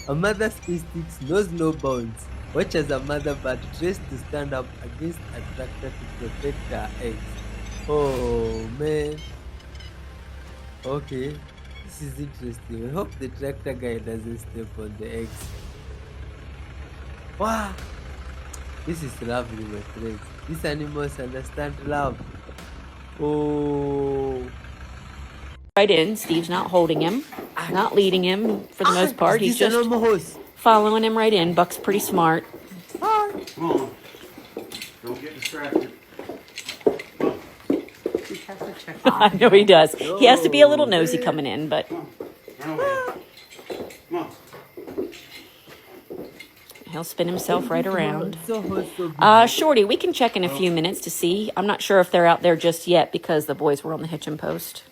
A mother's instincts knows no bounds. Watch as a mother bird tries to stand up against a tractor to protect her eggs. Oh man. Okay. This is interesting. I hope the tractor guy doesn't step on the eggs. Wow. This is lovely, my friends. These animals understand love. Oh. Right in. Steve's not holding him, not leading him for the most part. Is He's this a just normal horse? following him right in. Buck's pretty smart. Hi. Come on. Don't get distracted. I know he does. He has to be a little No, nosy man. coming in, but Run over. Come on. he'll spin himself right around. So hot, so big. Shorty, we can check in a few minutes to see. I'm not sure if they're out there just yet because the boys were on the hitching post.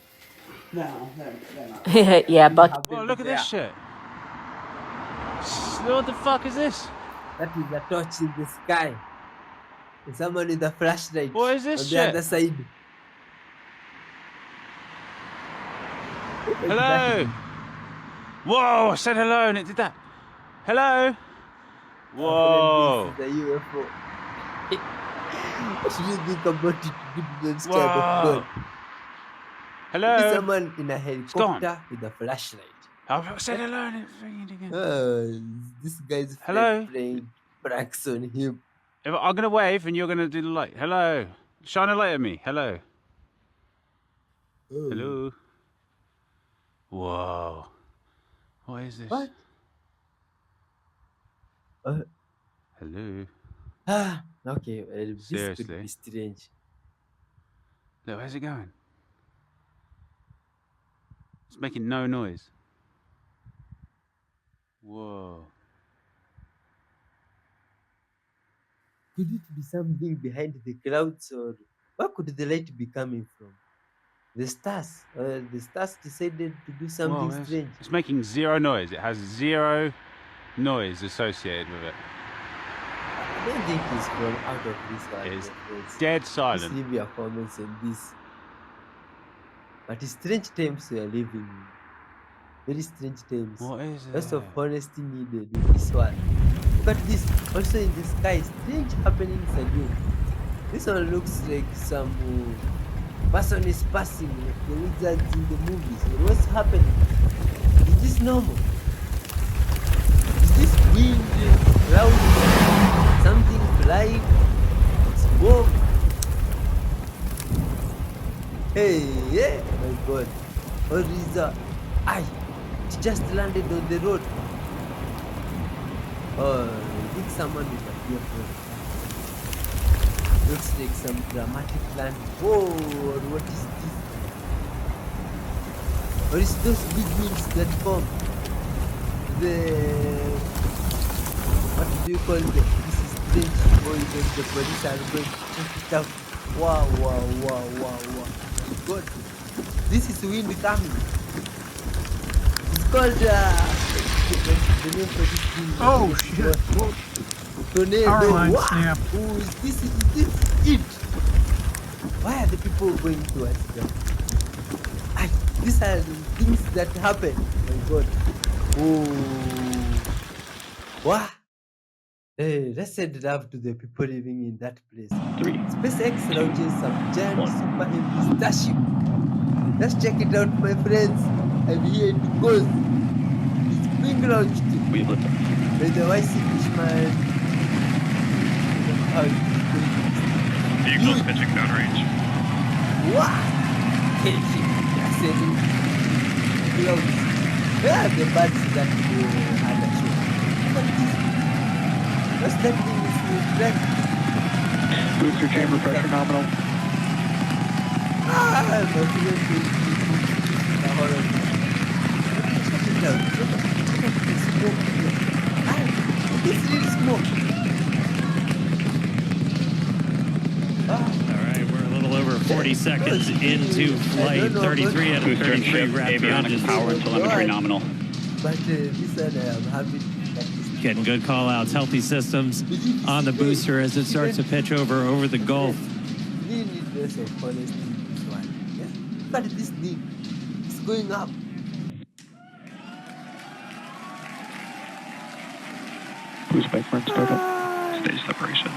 No, they're not. Yeah, Buck. Oh, look at this shit. What the fuck is this? That is a torch in the sky. And someone with a flashlight What is this on the shit? other side. Hello? Whoa, I said hello and it did that. Hello? Whoa. This is a UFO. What should you think about it? Good type of Whoa. God. Hello? Someone in a helicopter with a flashlight. I said hello and it's ringing again. This guy's Hello? playing pranks on him. I'm going to wave and you're going to do the light. Hello? Shine a light at me. Hello? Oh. Hello? Whoa. What is this? What? Hello? Okay, well, this Seriously? could be strange. Look, where's it going? It's making no noise. Whoa. Could it be something behind the clouds, or where could the light be coming from? The stars. The stars decided to do something Whoa, strange. it's making zero noise. It has zero noise associated with it. I don't think it's from out of this world. It's my friends. dead Just silent. leave your comments on this. But it's strange times we are living in. Very strange times. What is it? Lots of honesty needed in this world. Look at this. Also in the sky, strange happenings again. This one looks like some person is passing, like the wizards in the movies. What's happening? Is this normal? Is this wind, cloud, something flying? Smoke? Hey, yeah, my God. Or is it just landed on the road? I think someone with a earphone. Looks like some dramatic landing. Whoa, what is this? Or is those big wings that form? What do you call them? This is strange. Boys and the police are going to check it out. Wow. God, this is wind coming. It's called the name for this thing. Oh shit! Whoa. Tornado. Power line Wow. snap. Oh, is this it? Why are the people going towards them? These are the things that happen. Oh my God. Oh. Wow. Hey, let's send love to the people living in that place. 3. SpaceX launches some giant super heavy starship. Let's check it out, my friends. And here it goes. It's being launched We have liftoff. by the wise Englishman. Vehicles pitching downrange. What? That's it. Clouds. Yeah, the birds that had a show. Look at this. What's that thing is red? Booster chamber pressure nominal. My friend. Hold on. Check it out. Check out the smoke here. This is smoke. Alright, we're a little over 40 seconds into flight 33 out of Booster and 33 ship, Raptor avionics engines. power and telemetry nominal. But this one I am happy that is Getting good call outs, healthy systems on the booster as it starts to pitch over the Gulf. We need less of honesty in this one. Yeah? Look at this thing. It's going up. Boost back burn startup. Stage separation.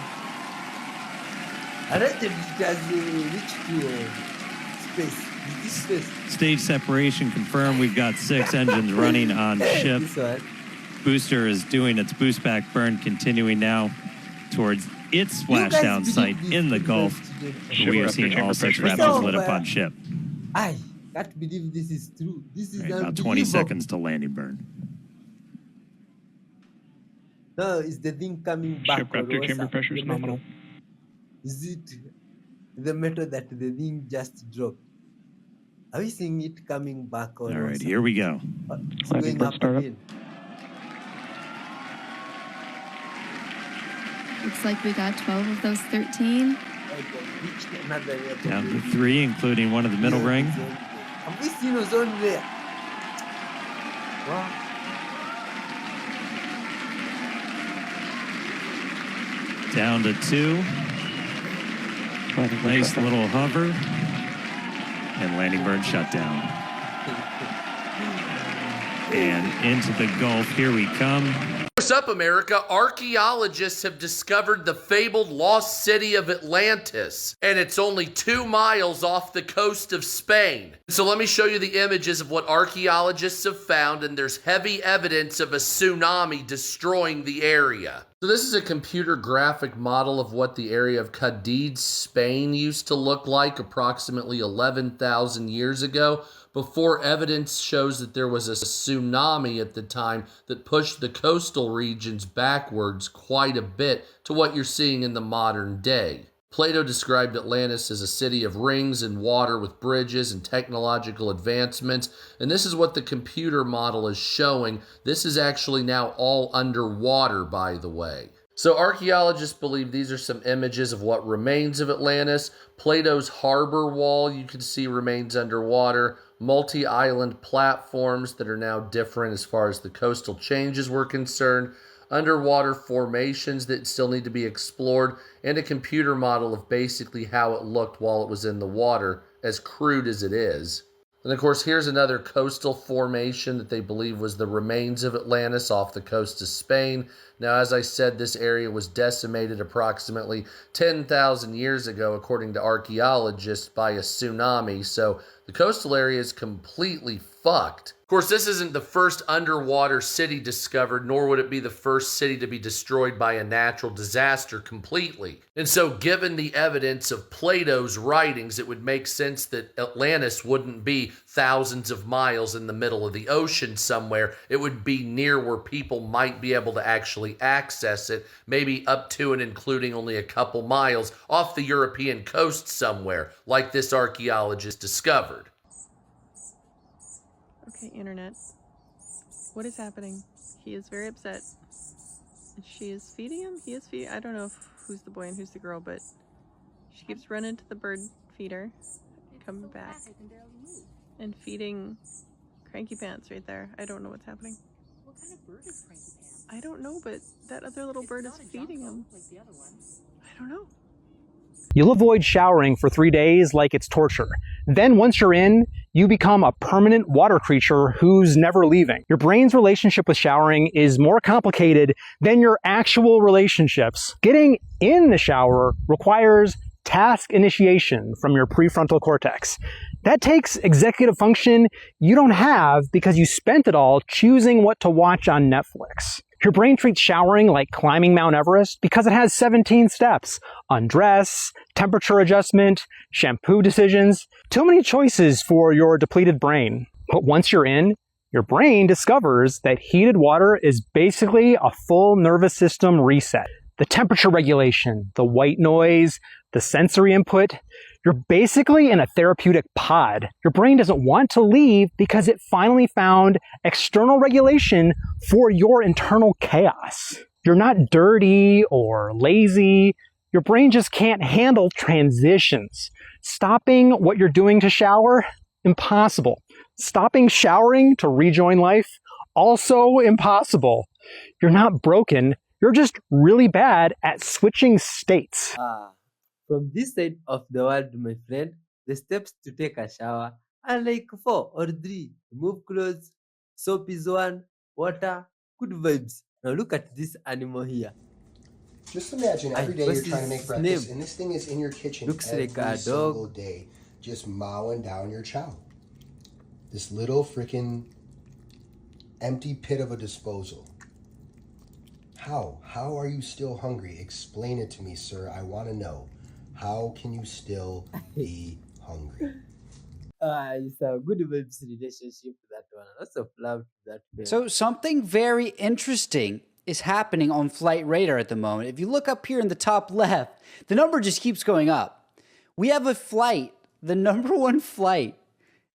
I reckon it has reached space. This space. Stage separation confirmed. We've got 6 engines running on ship. This one. Booster is doing its boost back burn, continuing now towards its splashdown site in the Gulf. We are seeing all 6 Raptors lit up on ship. I can't believe this is true. This is Right, about 20 unbelievable. seconds to landing burn. No, is the thing coming back? Ship or Raptor what's chamber up? pressure is The metal. nominal. Is it the metal that the thing just dropped? Are we seeing it coming back? Or All right, what's here we go. up? It's Landing going burn up startup. again. Looks like we got 12 of those 13. Reached another level. Down to 3, including one of the middle ring. Have we seen us on there? Wow. Down to 2. Landing burn Nice startup. little hover. And landing burn shut down. And into the Gulf. Here we come. What's up, America? Archaeologists have discovered the fabled lost city of Atlantis, and it's only 2 miles off the coast of Spain. So let me show you the images of what archaeologists have found, and there's heavy evidence of a tsunami destroying the area. So this is a computer graphic model of what the area of Cadiz, Spain used to look like approximately 11,000 years ago, before evidence shows that there was a tsunami at the time that pushed the coastal regions backwards quite a bit to what you're seeing in the modern day. Plato described Atlantis as a city of rings and water with bridges and technological advancements, and this is what the computer model is showing. This is actually now all underwater, by the way. So archaeologists believe these are some images of what remains of Atlantis. Plato's harbor wall, you can see, remains underwater. Multi-island platforms that are now different as far as the coastal changes were concerned. Underwater formations that still need to be explored, and a computer model of basically how it looked while it was in the water, as crude as it is. And of course, here's another coastal formation that they believe was the remains of Atlantis off the coast of Spain. Now, as I said, this area was decimated approximately 10,000 years ago, according to archaeologists, by a tsunami. So the coastal area is completely fucked. Of course, this isn't the first underwater city discovered, nor would it be the first city to be destroyed by a natural disaster completely. And so, given the evidence of Plato's writings, it would make sense that Atlantis wouldn't be thousands of miles in the middle of the ocean somewhere. It would be near where people might be able to actually access it, maybe up to and including only a couple miles off the European coast somewhere, like this archaeologist discovered. Okay, internet. What is happening? He is very upset. She is feeding him? He is feeding. I don't know who's the boy and who's the girl, but she keeps running to the bird feeder, coming back, and feeding Cranky Pants right there. I don't know what's happening. What kind of bird is Cranky Pants? I don't know, but that other little bird is feeding him. Like the other ones. I don't know. You'll avoid showering for 3 days like it's torture. Then once you're in, you become a permanent water creature who's never leaving. Your brain's relationship with showering is more complicated than your actual relationships. Getting in the shower requires task initiation from your prefrontal cortex. That takes executive function you don't have because you spent it all choosing what to watch on Netflix. Your brain treats showering like climbing Mount Everest because it has 17 steps. Undress, temperature adjustment, shampoo decisions. Too many choices for your depleted brain. But once you're in, your brain discovers that heated water is basically a full nervous system reset. The temperature regulation, the white noise, the sensory input. You're basically in a therapeutic pod. Your brain doesn't want to leave because it finally found external regulation for your internal chaos. You're not dirty or lazy. Your brain just can't handle transitions. Stopping what you're doing to shower? Impossible. Stopping showering to rejoin life? Also impossible. You're not broken. You're just really bad at switching states. From this side of the world, my friend, the steps to take a shower are like 4 or 3. Remove clothes, soap is 1, water, good vibes. Now look at this animal here. Just imagine every day What's you're trying to make his breakfast, name? and this thing is in your kitchen Looks every like a single dog. day, just mowing down your chow. This little freaking empty pit of a disposal. How? How are you still hungry? Explain it to me, sir. I want to know. How can you still be hungry? It's a good vibes relationship, that one. Lots of love to that film. So something very interesting is happening on Flight Radar at the moment. If you look up here in the top left, the number just keeps going up. We have a flight, the number one flight,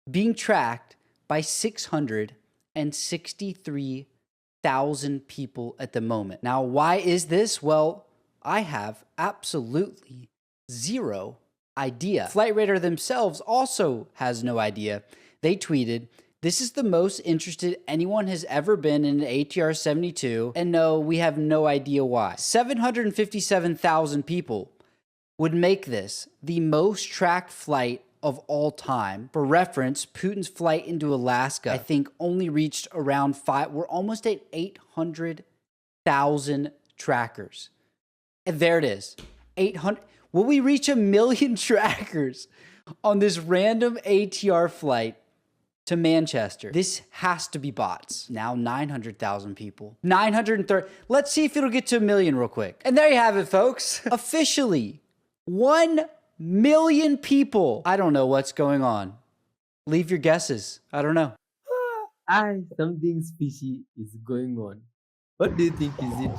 being tracked by 663,000 people at the moment. Now, why is this? Well, I have absolutely zero idea. Flight Radar themselves also has no idea. They tweeted, "This is the most interested anyone has ever been in an ATR 72, and no, we have no idea why." 757,000 people would make this the most tracked flight of all time. For reference, Putin's flight into Alaska, I think, only reached around we're almost at 800,000 trackers. And there it is, 800. Will we reach 1 million trackers on this random ATR flight to Manchester? This has to be bots. Now 900,000 people. 930. Let's see if it'll get to 1 million real quick. And there you have it, folks. Officially, 1 million people. I don't know what's going on. Leave your guesses. I don't know. Something fishy is going on. What do you think is it?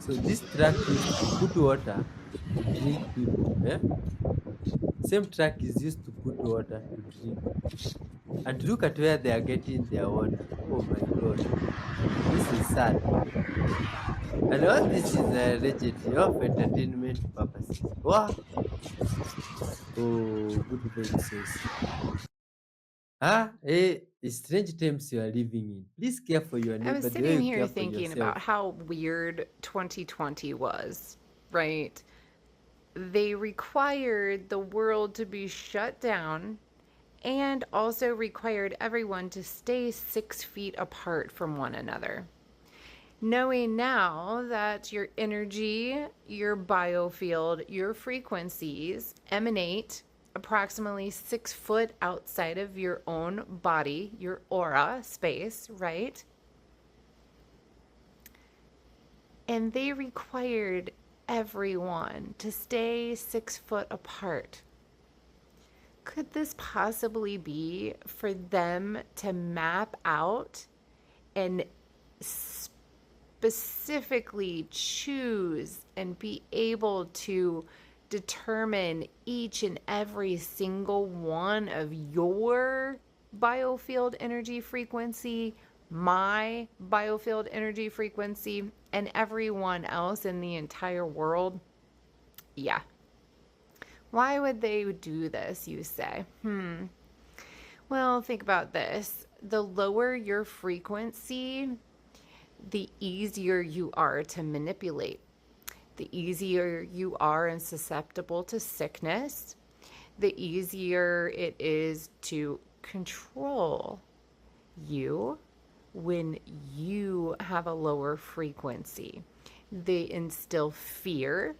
So this truck is to put water to drink people. Same truck is used to put water to drink. And look at where they are getting their water. Oh my god. This is sad. And all this is allegedly of entertainment purposes. What? Oh, good voices. Strange times you are living in. Please care for your neighbor. I was the way sitting you here care for thinking yourself. about how weird 2020 was, right? They required the world to be shut down and also required everyone to stay 6 feet apart from one another. Knowing now that your energy, your biofield, your frequencies emanate approximately 6 foot outside of your own body, your aura space, right? And they required everyone to stay 6 foot apart. Could this possibly be for them to map out and specifically choose and be able to determine each and every single one of your biofield energy frequency, my biofield energy frequency, and everyone else in the entire world? Yeah. Why would they do this, you say? Well, think about this. The lower your frequency, the easier you are to manipulate. The easier you are and susceptible to sickness, the easier it is to control you when you have a lower frequency. They instill fear,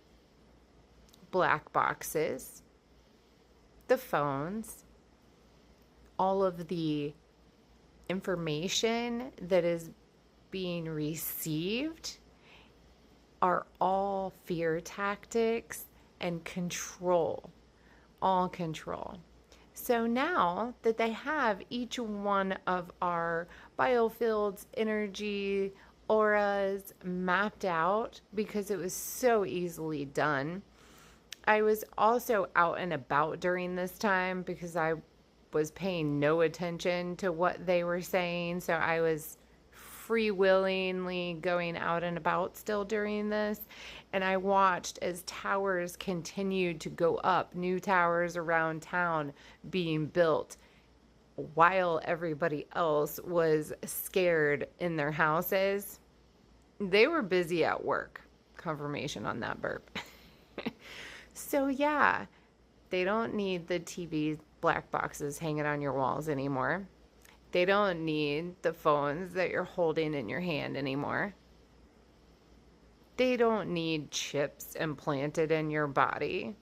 black boxes, the phones, all of the information that is being received are all fear tactics and control, all control. So now that they have each one of our biofields, energy, auras mapped out, because it was so easily done. I was also out and about during this time because I was paying no attention to what they were saying. So I was free-willingly going out and about still during this, and I watched as towers continued to go up, new towers around town being built, while everybody else was scared in their houses. They were busy at work. Confirmation on that burp. So yeah, they don't need the TV black boxes hanging on your walls anymore. They don't need the phones that you're holding in your hand anymore. They don't need chips implanted in your body.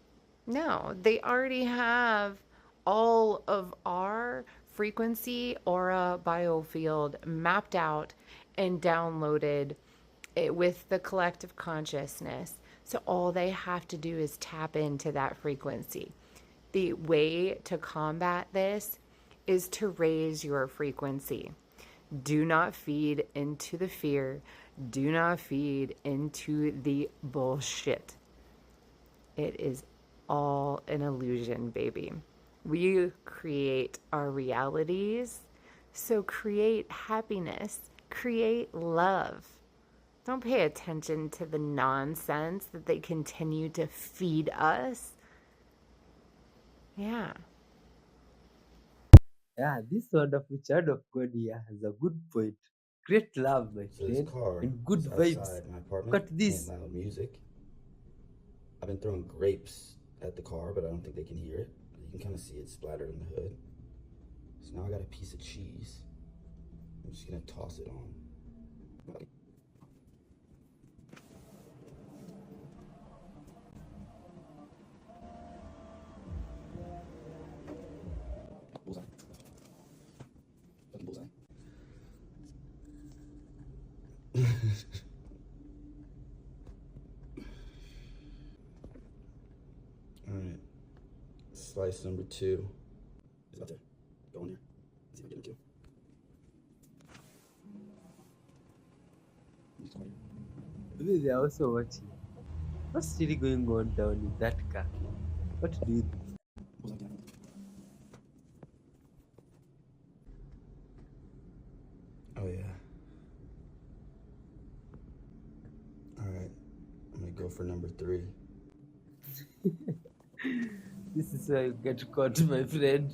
No, they already have all of our frequency aura biofield mapped out and downloaded it with the collective consciousness. So all they have to do is tap into that frequency. The way to combat this is to raise your frequency. Do not feed into the fear. Do not feed into the bullshit. It is all an illusion, baby. We create our realities. So create happiness, create love. Don't pay attention to the nonsense that they continue to feed us. Yeah. Yeah, this wonderful child of God here has a good point. Great love, my friend, and good vibes. Look at this. Loud music. I've been throwing grapes at the car, but I don't think they can hear it. You can kind of see it splattered in the hood. So now I got a piece of cheese. I'm just gonna toss it on. Bullseye. Fucking bullseye. Alright. Slice number 2 is up there. Go in there. See if I get it too. Maybe they are also watching. What's really going on down in that car? What do you do? Oh yeah. Alright. I'm gonna go for number 3. This is where you get caught, my friend.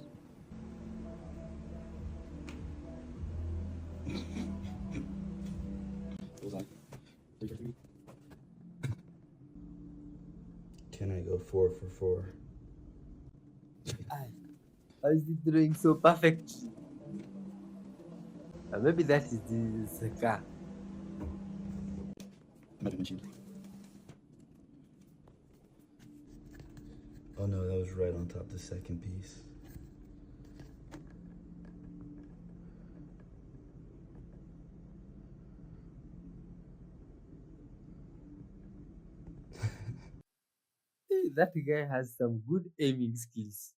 Can I go 4 for 4? How is it doing so perfect? Maybe that is the car. Oh no, that was right on top of the second piece. That guy has some good aiming skills.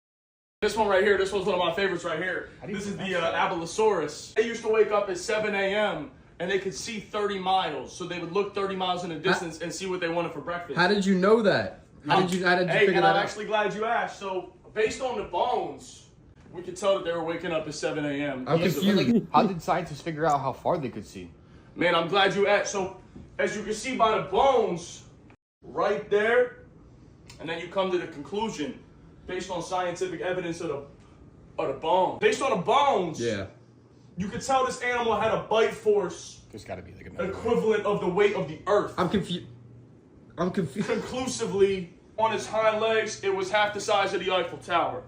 This one right here, this one's one of my favorites right here. This is the Abelisaurus. They used to wake up at 7 a.m. and they could see 30 miles. So they would look 30 miles in the distance and see what they wanted for breakfast. How did you know that? How did you figure that out? I'm actually glad you asked. So based on the bones, we could tell that they were waking up at 7 a.m. I'm confused. How did scientists figure out how far they could see? Man, I'm glad you asked. So as you can see by the bones, right there, and then you come to the conclusion based on scientific evidence of the bone. Based on the bones, yeah, you could tell this animal had a bite force. There's got to be like another equivalent of the weight of the Earth. I'm confused. Conclusively, on its hind legs, it was half the size of the Eiffel Tower,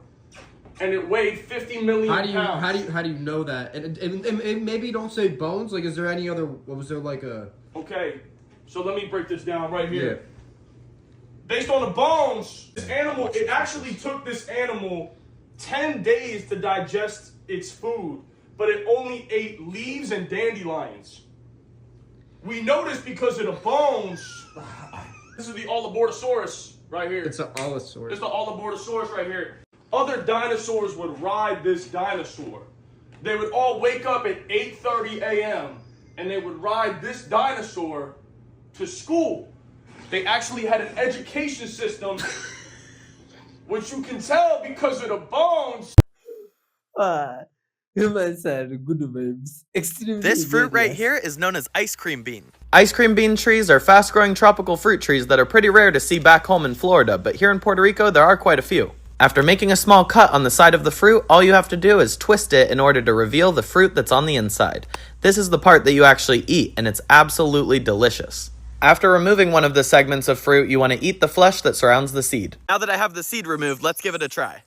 and it weighed 50 million pounds. How do you know that? And maybe don't say bones. Like, is there any other? Was there like a? Okay, so let me break this down right here. Yeah. Based on the bones, this animal, it actually took this animal 10 days to digest its food, but it only ate leaves and dandelions. We know this because of the bones. This is the Allobortosaurus right here. It's an Allosaurus. It's the Allobortosaurus right here. Other dinosaurs would ride this dinosaur. They would all wake up at 8:30 a.m. and they would ride this dinosaur to school. They actually had an education system, which you can tell because of the bones. Humans are good vibes. Extremely. This fruit right here is known as ice cream bean. Ice cream bean trees are fast-growing tropical fruit trees that are pretty rare to see back home in Florida, but here in Puerto Rico, there are quite a few. After making a small cut on the side of the fruit, all you have to do is twist it in order to reveal the fruit that's on the inside. This is the part that you actually eat, and it's absolutely delicious. After removing one of the segments of fruit, you want to eat the flesh that surrounds the seed. Now that I have the seed removed, let's give it a try.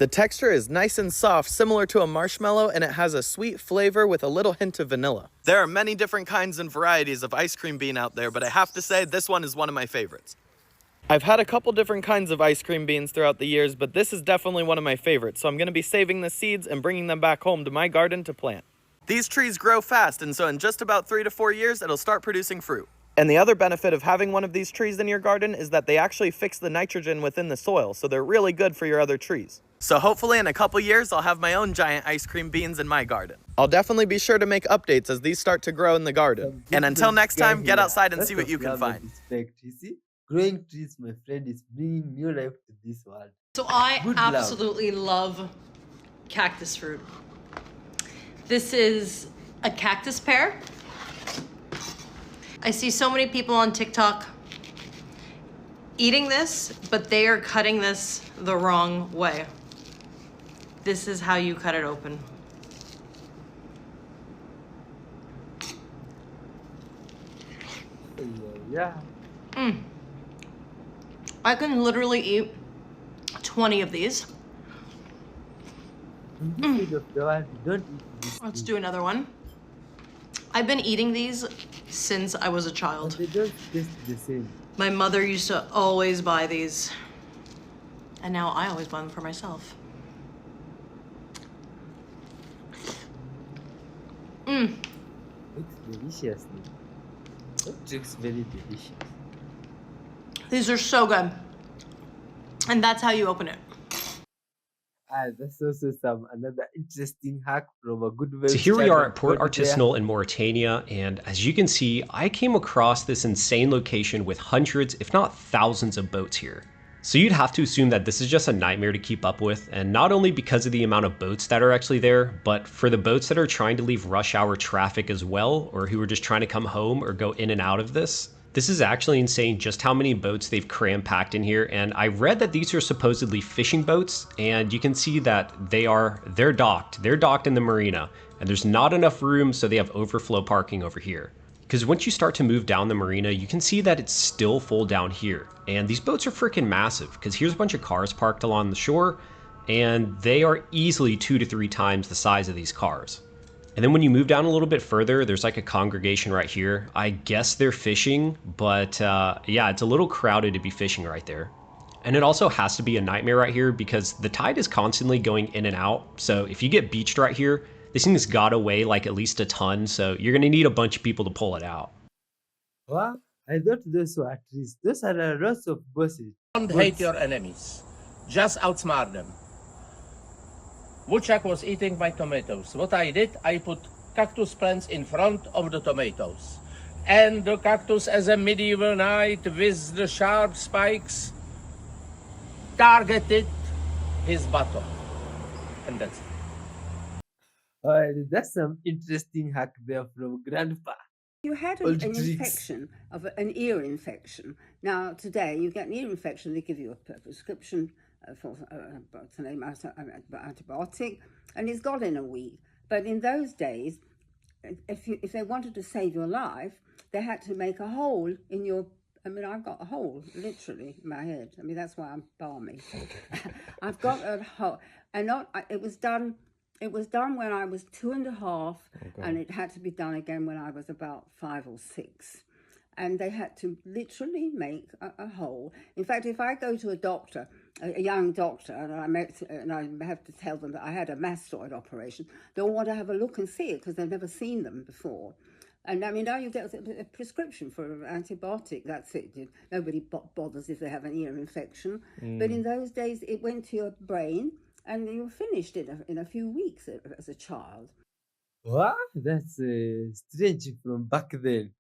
The texture is nice and soft, similar to a marshmallow, and it has a sweet flavor with a little hint of vanilla. There are many different kinds and varieties of ice cream bean out there, but I have to say this one is one of my favorites. I've had a couple different kinds of ice cream beans throughout the years, but this is definitely one of my favorites, so I'm going to be saving the seeds and bringing them back home to my garden to plant. These trees grow fast, and so in just about 3 to 4 years, it'll start producing fruit. And the other benefit of having one of these trees in your garden is that they actually fix the nitrogen within the soil, so they're really good for your other trees. So hopefully in a couple years, I'll have my own giant ice cream beans in my garden. I'll definitely be sure to make updates as these start to grow in the garden. And until next time, get outside and see what you can find. You see? Growing trees, my friend, is bringing new life to this world. So I Good love. absolutely love cactus fruit. This is a cactus pear. I see so many people on TikTok eating this, but they are cutting this the wrong way. This is how you cut it open. Yeah. I can literally eat 20 of these. Let's do another one. I've been eating these since I was a child. They don't taste the same. My mother used to always buy these. And now I always buy them for myself. Looks delicious. It looks very delicious. These are so good. And that's how you open it. That's also another interesting hack from a good So here we are at Port Artisanal in Mauritania, and as you can see, I came across this insane location with hundreds, if not thousands of boats here. So you'd have to assume that this is just a nightmare to keep up with, and not only because of the amount of boats that are actually there, but for the boats that are trying to leave rush hour traffic as well, or who are just trying to come home or go in and out of this. This is actually insane just how many boats they've cram packed in here, and I read that these are supposedly fishing boats, and you can see that they're docked in the marina, and there's not enough room, so they have overflow parking over here. Because once you start to move down the marina, you can see that it's still full down here, and these boats are freaking massive, because here's a bunch of cars parked along the shore, and they are easily 2 to 3 times the size of these cars. And then when you move down a little bit further, there's like a congregation right here. I guess they're fishing, but yeah, it's a little crowded to be fishing right there. And it also has to be a nightmare right here because the tide is constantly going in and out. So if you get beached right here, this thing's gotta weigh like at least a ton. So you're gonna need a bunch of people to pull it out. What? I thought those were trees. Those are lots of buses. Don't hate your enemies. Just outsmart them. Woodchuck was eating my tomatoes. What I did, I put cactus plants in front of the tomatoes. And the cactus, as a medieval knight with the sharp spikes, targeted his buttock. And that's it. That's some interesting hack there from Grandpa. You had an infection, an ear infection. Now, today, you get an ear infection, they give you a prescription for an antibiotic, and it's gone in a week. But in those days, if they wanted to save your life, they had to make a hole in your. I mean, I've got a hole literally in my head. I mean, that's why I'm balmy. I've got a hole, and it was done. It was done when I was 2.5, and it had to be done again when I was about 5 or 6. And they had to literally make a hole. In fact, if I go to a doctor, a young doctor, and I have to tell them that I had a mastoid operation, they'll want to have a look and see it because they've never seen them before. And I mean, now you get a prescription for an antibiotic, that's it. Nobody bothers if they have an ear infection. But in those days, it went to your brain, and you were finished in a few weeks as a child. What? That's strange from back then.